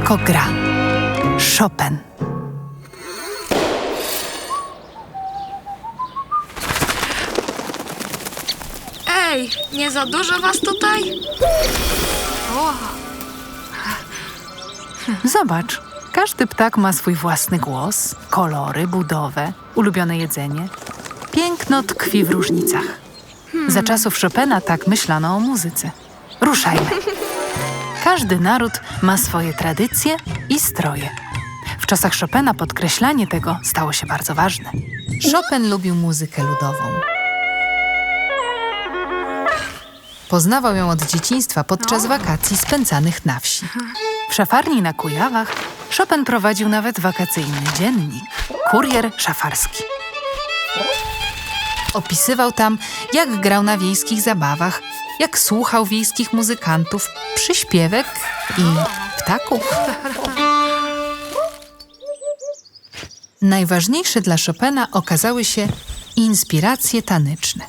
tylko gra. Chopin. Ej, nie za dużo was tutaj? O, Zobacz, każdy ptak ma swój własny głos, kolory, budowę, ulubione jedzenie. Piękno tkwi w różnicach. Za czasów Chopina tak myślano o muzyce. Ruszajmy. Każdy naród ma swoje tradycje i stroje. W czasach Chopina podkreślanie tego stało się bardzo ważne. Chopin lubił muzykę ludową. Poznawał ją od dzieciństwa podczas wakacji spędzanych na wsi. W szafarni na Kujawach Chopin prowadził nawet wakacyjny dziennik Kurier Szafarski. Opisywał tam, jak grał na wiejskich zabawach, jak słuchał wiejskich muzykantów, przyśpiewek i ptaków. Najważniejsze dla Chopina okazały się inspiracje taneczne.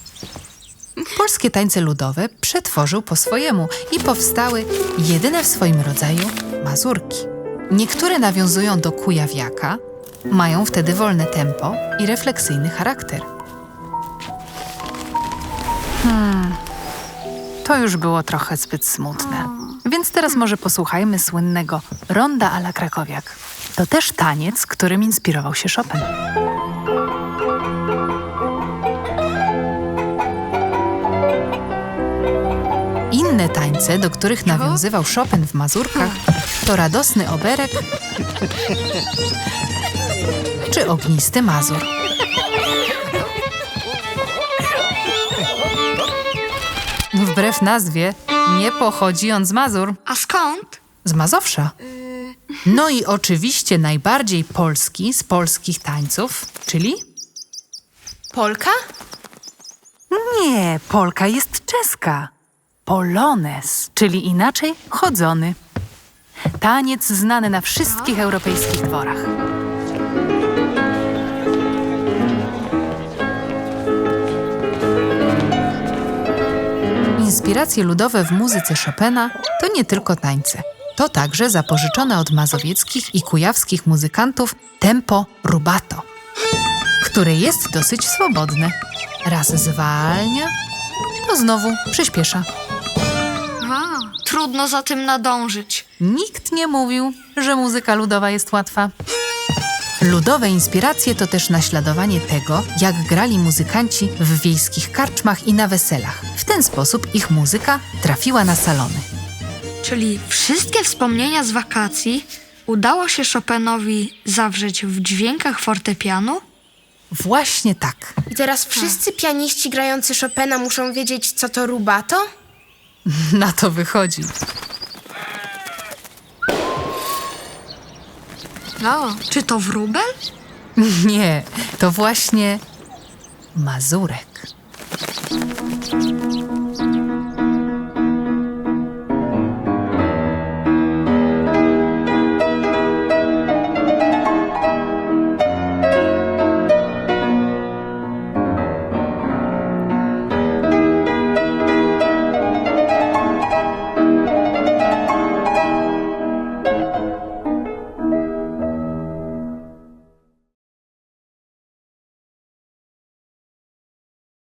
Polskie tańce ludowe przetworzył po swojemu i powstały jedyne w swoim rodzaju mazurki. Niektóre nawiązują do kujawiaka, mają wtedy wolne tempo i refleksyjny charakter. To już było trochę zbyt smutne. Więc teraz może posłuchajmy słynnego ronda a la krakowiak. To też taniec, którym inspirował się Chopin. Inne tańce, do których nawiązywał Chopin w mazurkach, to radosny oberek czy ognisty mazur. Wbrew nazwie, nie pochodzi on z Mazur, a skąd? z Mazowsza. No i oczywiście najbardziej polski z polskich tańców, czyli? Polka? Nie, polka jest czeska. Polones, czyli inaczej chodzony. Taniec znany na wszystkich europejskich dworach. Inspiracje ludowe w muzyce Chopina to nie tylko tańce. To także zapożyczone od mazowieckich i kujawskich muzykantów tempo rubato, które jest dosyć swobodne. Raz zwalnia, to znowu przyspiesza. Trudno za tym nadążyć. Nikt nie mówił, że muzyka ludowa jest łatwa. Ludowe inspiracje to też naśladowanie tego, jak grali muzykanci w wiejskich karczmach i na weselach. W ten sposób ich muzyka trafiła na salony. Czyli wszystkie wspomnienia z wakacji udało się Chopinowi zawrzeć w dźwiękach fortepianu? Właśnie tak. I teraz wszyscy pianiści grający Chopina muszą wiedzieć, co to rubato? Na to wychodzi. Czy to wróbel? Nie, to właśnie mazurek.